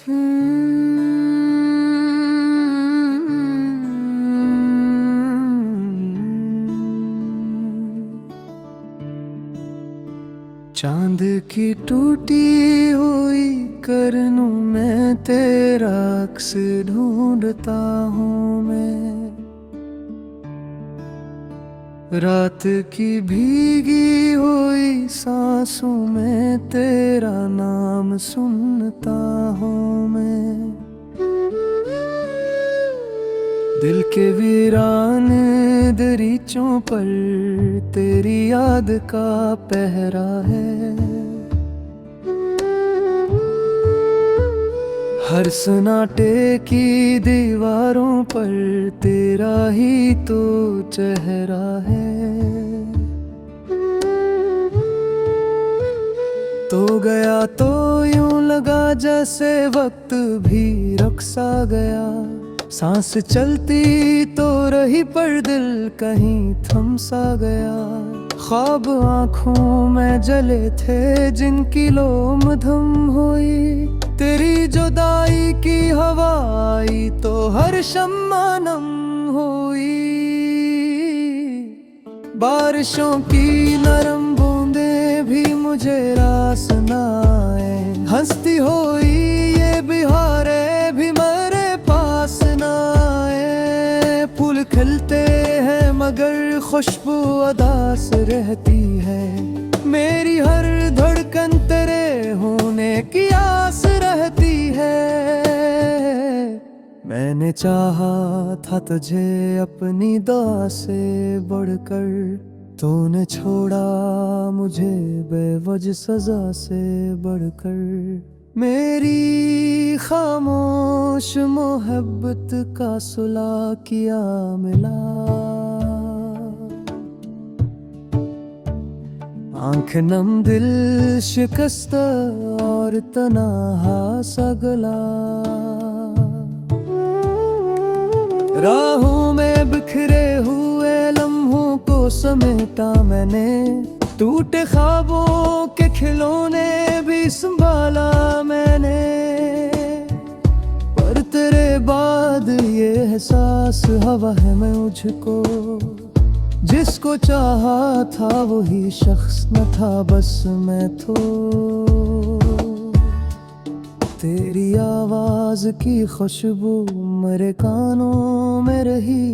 चांद की टूटी हुई करनों में तेरा अक्स ढूंढता हूँ मैं। रात की भीगी हुई सांसों में तेरा नाम सुनता हूँ मैं। दिल के वीरान दरीचों पर तेरी याद का पहरा है। हर सन्नाटे की दीवारों पर तेरा ही तो चेहरा है। तो गया तो यूं लगा जैसे वक्त भी रुक सा गया। सांस चलती तो रही पर दिल कहीं थम सा गया। ख्वाब आँखों में जले थे जिनकी लोम धम हुई। तेरी जुदाई की हवा आई तो हर शम्मा नम हुई। बारिशों की नरम बूंदें भी मुझे रास न आए। हंसती हुई ये बिहारें भी मेरे पास न आए। फूल खिलते हैं मगर खुशबू अदास रहती है। मेरी हर धड़कन तेरे होने की आस रहती है। मैंने चाहा था तुझे अपनी दुआ से बढ़कर। तूने छोड़ा मुझे बेवजह सजा से बढ़कर। मेरी खामोश मोहब्बत का सुला किया मिला। आंख नम दिल शिकस्त और तन्हा सा गला। राहों में बिखरे हुए लम्हों को समेटा मैंने। टूटे ख्वाबों के खिलौने भी संभाला मैंने। पर तेरे बाद ये एहसास हवा है मैं मुझको। जिसको चाहा था वही शख्स न था बस मैं तो। तेरी आवाज की खुशबू मेरे कानों में रही।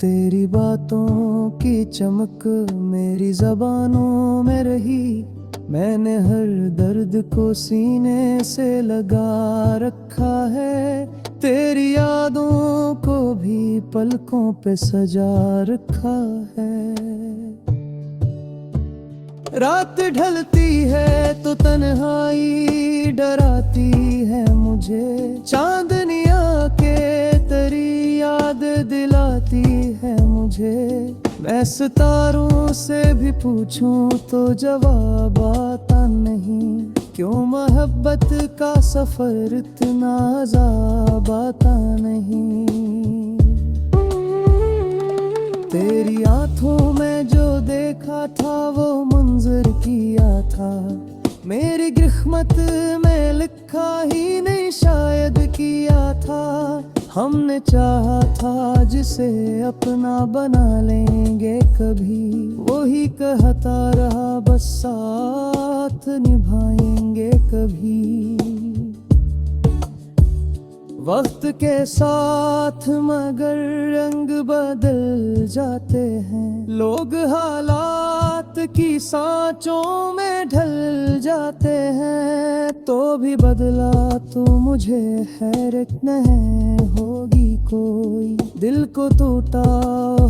तेरी बातों की चमक मेरी ज़बानों में रही। मैंने हर दर्द को सीने से लगा रखा है। तेरी यादों को भी पलकों पे सजा रखा है। रात ढलती है तो तन्हाई डराती है मुझे। चांदनिया के तेरी याद दिलाती है मुझे। मैं सितारों से भी पूछूं तो जवाब आता नहीं। क्यों मोहब्बत का सफर इतना अज़ाब आता नहीं। तेरी आंखों में जो देखा था वो मंजर किया था। मेरी किस्मत में लिखा ही नहीं शायद किया था। हमने चाहा था जिसे अपना बना लेंगे कभी। वही कहता रहा बस साथ निभाएंगे कभी। वक्त के साथ मगर रंग बदल जाते हैं। लोग हालात की सांचों में ढल जाते हैं। तो भी बदला तो मुझे हैरत नहीं होगी कोई। दिल को टूटा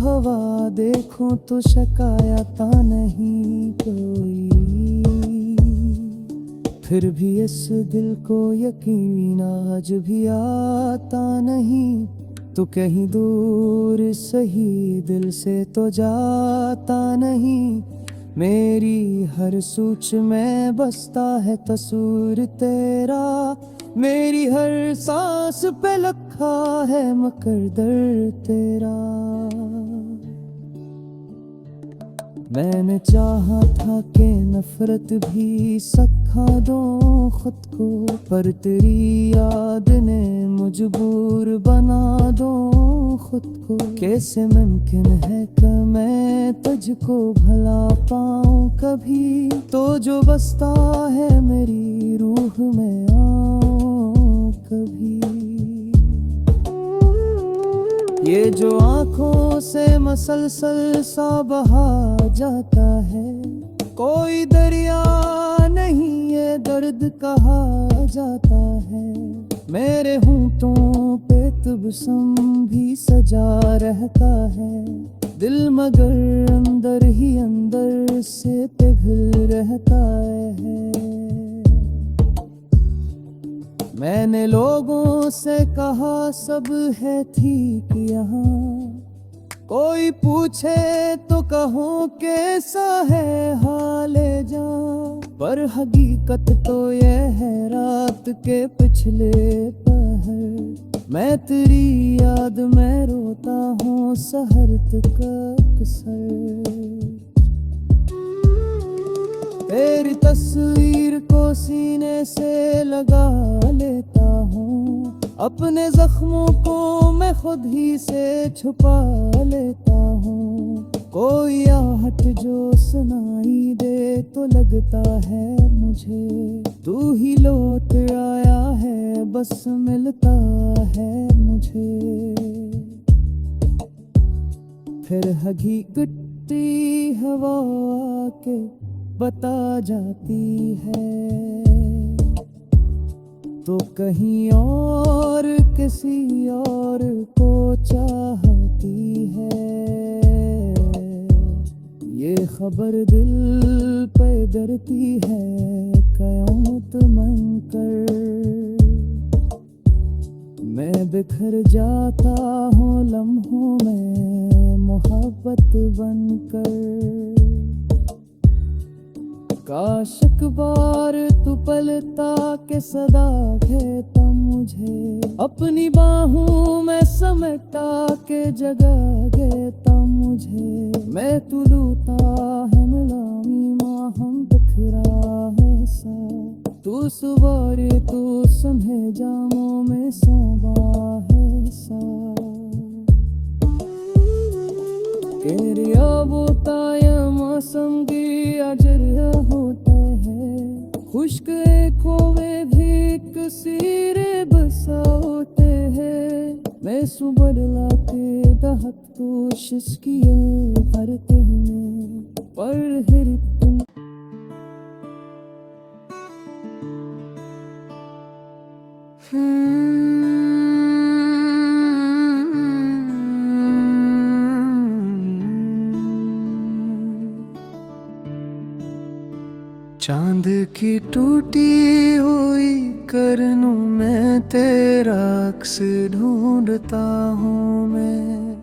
हवा देखूं तो शिकायत नहीं कोई। फिर भी इस दिल को यकीन आज भी आता नहीं। तो कहीं दूर सही दिल से तो जाता नहीं। मेरी हर सूच में बसता है तस्वीर तेरा। मेरी हर सांस पे लिखा है मकद्दर तेरा। मैंने चाहा था कि नफरत भी सिखा दूं खुद को, पर तेरी याद ने मजबूर बना दूं खुद को। कैसे मुमकिन है कि मैं तुझको भला पाऊं कभी, तो जो बसता है मेरी रूह में आओ कभी। ये जो आंखों से मसलसल सा बहा जाता है, कोई दरिया नहीं ये दर्द कहा जाता है। मेरे होंठों पे तबस्सुम भी सजा रहता है, दिल मगर अंदर ही अंदर से पिघल रहता है। मैंने लोगों से कहा सब है ठीक यहाँ, कोई पूछे तो कहूँ कैसा है हाले जान, पर हकीकत तो ये है रात के पिछले पहर, मैं तेरी याद में रोता हूँ सहर तक अक्सर। तेरी तस्वीर को सीने से लगा लेता हूँ, अपने जख्मों को मैं खुद ही से छुपा लेता हूँ। कोई आहट जो सुनाई दे तो लगता है मुझे तू ही लौट आया है, बस मिलता है मुझे। फिर हकीकती हवा के बता जाती है, तो कहीं और किसी और को चाहती है। ये खबर दिल पे डरती है कयामत बनकर, मैं बिखर जाता हूँ लम्हों में मोहब्बत बनकर। काश एक बार तू पलता के सदा कहता मुझे, अपनी बाहों में समेटा के जगह देता मुझे। मैं तू लूटा है मिलामी माँ हम बिखरा है सा, तू सवारे तू संभे जामों में सोबा है सा। तेरी आबोताया मौसम की अजर होता है, खुश्क खोवे भी कसीरे बसा होते हैं। मैं सुबह लाके दहक तो शिश्किए भरते हैं, पर हिर तुम चांद की टूटी हुई करनों में तेरा अक्स ढूंढता हूँ मैं,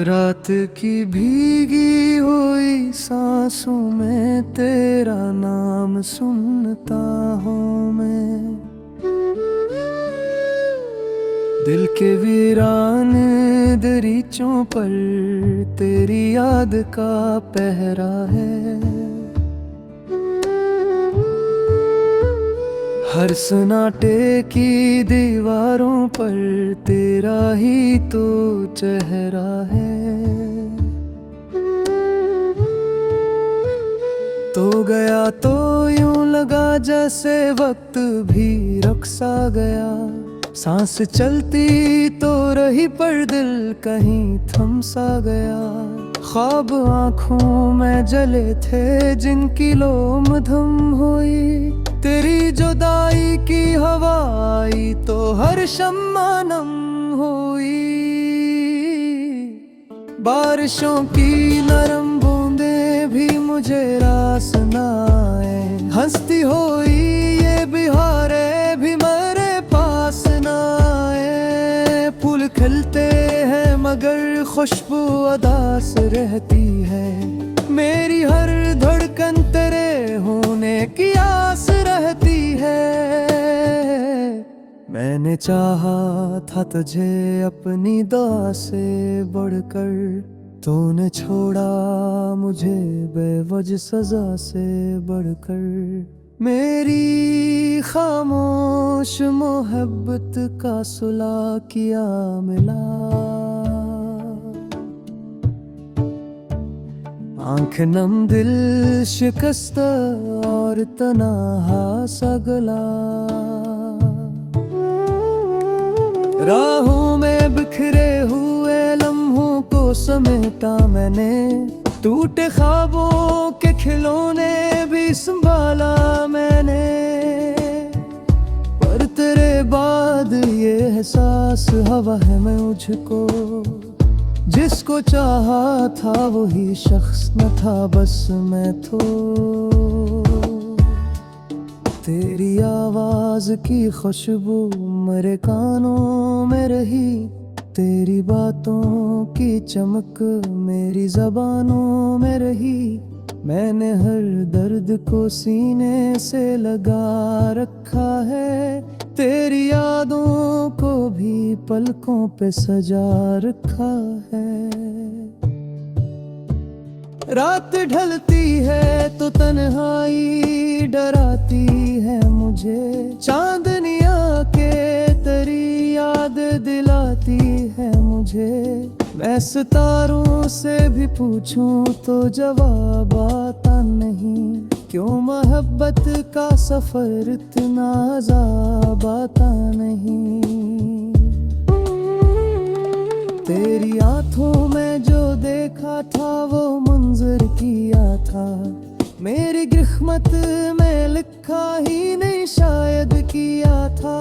रात की भीगी हुई सांसों में तेरा नाम सुनता हूँ मैं। दिल के वीरान दरीचों पर तेरी याद का पहरा है, हर सन्नाटे की दीवारों पर तेरा ही तो चेहरा है। तो गया तो यूं लगा जैसे वक्त भी रुक सा गया, सांस चलती तो रही पर दिल कहीं थम सा गया। ख्वाब आँखों में जले थे जिनकी लोम धम हुई, तेरी जुदाई की हवा आई तो हर शम्मा नम हुई। बारिशों की नरम बूंदें भी मुझे रास न आए, हंसती हुई ये बिहारे भी मेरे पास न आए। फूल खिलते हैं मगर खुशबू अदास रहती है, मेरी हर धड़कन तेरे होने की आस रहती है। मैंने चाहा था तुझे अपनी दुआ से बढ़कर, तूने छोड़ा मुझे बेवजह सजा से बढ़कर, मेरी खामोश मोहब्बत का सुला किया मिला। आंख नम दिल शिकस्त और तन्हा सा गला, राहों में बिखरे हुए लम्हों को समेटा मैंने, टूटे ख्वाबों के खिलौने भी संभाला मैंने। पर तेरे बाद ये एहसास हवा है मैं मुझको, जिसको चाहा था वही शख्स न था बस मैं तो। तेरी आवाज की खुशबू मेरे कानों में रही, तेरी बातों की चमक मेरी ज़बानों में रही। मैंने हर दर्द को सीने से लगा रखा है, तेरी यादों को भी पलकों पे सजा रखा है। रात ढलती है तो तन्हाई डराती है मुझे, चांदनी आके तेरी याद दिलाती है मुझे। मैं सितारों से भी पूछूं तो जवाब आता नहीं, क्यों मोहब्बत का सफर इतना अज़ाब आता नहीं। तेरी आंखों में जो देखा था वो मंजर किया था, मेरी किस्मत में लिखा ही नहीं शायद किया था।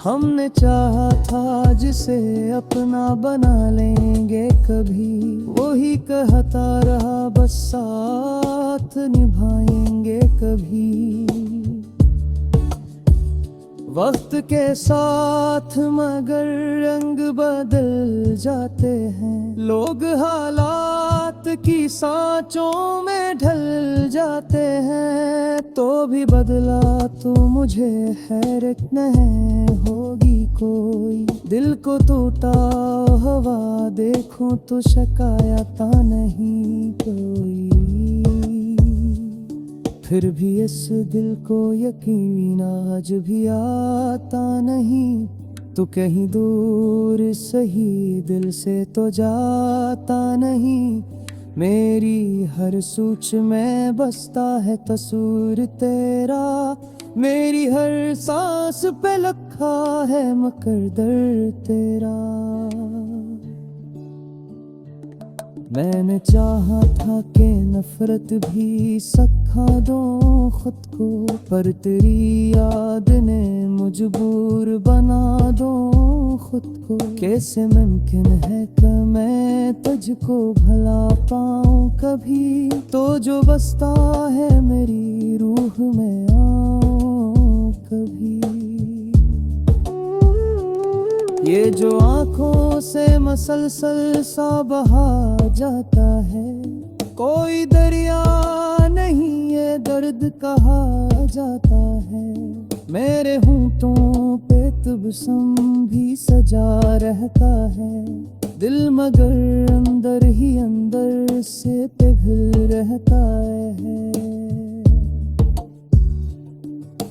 हमने चाहा था जिसे अपना बना लेंगे कभी, वही कहता रहा बस साथ निभाएंगे कभी। वक्त के साथ मगर रंग बदल जाते हैं, लोग हालात की सांचों में ढल जाते हैं। तो भी बदला तो मुझे हैरत नहीं होगी कोई, दिल को टूटा हवा देखूं तो शिकायत नहीं कोई। फिर भी इस दिल को यकीन आज भी आता नहीं, तू कहीं दूर सही दिल से तो जाता नहीं। मेरी हर सूच में बसता है तस्वीर तेरा, मेरी हर सांस पे लिखा है मुकद्दर तेरा। मैंने चाहा था कि नफरत भी सिखा दूं खुद को, पर तेरी याद ने मजबूर बना दूं खुद को। कैसे मुमकिन है कि मैं तुझको भला पाऊं कभी, तो जो बसता है मेरी रूह में आओ कभी। ये जो आंखों से मसलसल सा बहा जाता है, कोई दरिया नहीं ये दर्द कहा जाता है। मेरे होंठों पे तबस्सुम भी सजा रहता है, दिल मगर अंदर ही अंदर से पिघल रहता है।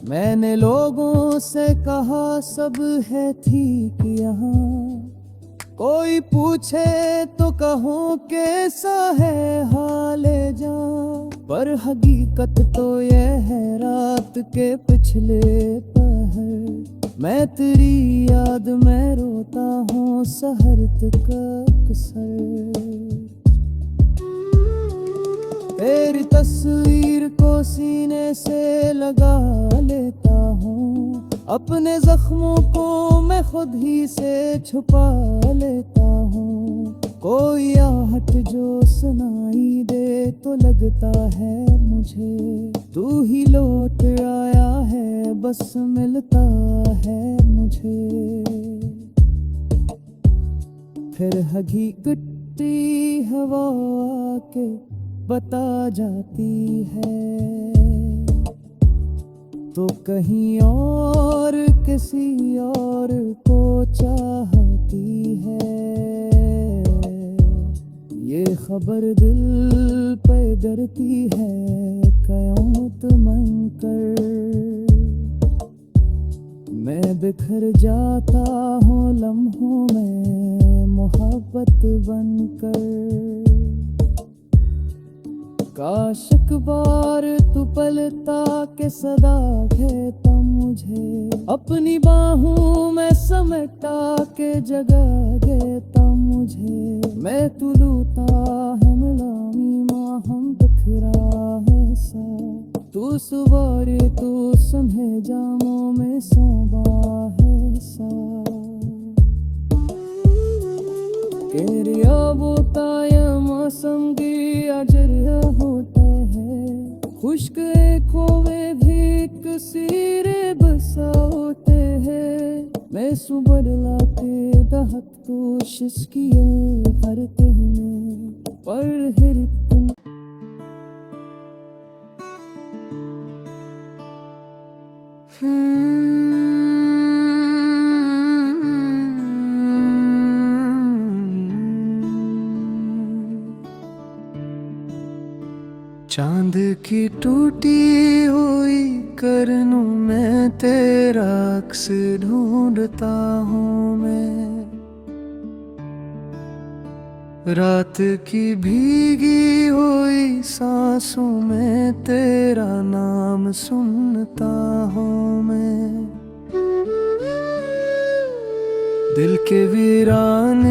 मैंने लोगों से कहा सब है ठीक यहाँ, कोई पूछे तो कहूँ कैसा है हाले जान। पर हकीकत तो ये है रात के पिछले पहर, मैं तेरी याद में रोता हूँ सहर तक अक्सर। तेरी तस्वीर को सीने से लगा लेता हूँ, अपने जख्मों को मैं खुद ही से छुपा लेता हूँ। कोई आहट जो सुनाई दे तो लगता है मुझे, तू ही लौट आया है बस मिलता है मुझे। फिर हकीकती हवा के बता जाती है, तो कहीं और किसी और को चाहती है। ये खबर दिल पे डरती है कयामत बनकर। मैं बिखर जाता हूँ लम्हों में मोहब्बत बनकर। काश एक बार तू पलटा के सदा कहता मुझे, अपनी बाहों में समेटा के जगह देता मुझे। मैं तू लूटा है मिलामी माँ हम बिखरा है सा, तू सुवारे तू सुने जामों में सोबा है सा। केरिया बोताया मौसम की अजरिया होता है, खुश्क खोवे भी कसीरे बसा होते हैं। मैं सुबर लाते दहक तो शिस्किए भरते हैं पर हिरतन। चांद की टूटी हुई करनों में तेरा अक्स ढूंढता हूँ मैं। रात की भीगी हुई सांसों में तेरा नाम सुनता हूँ मैं। दिल के वीरान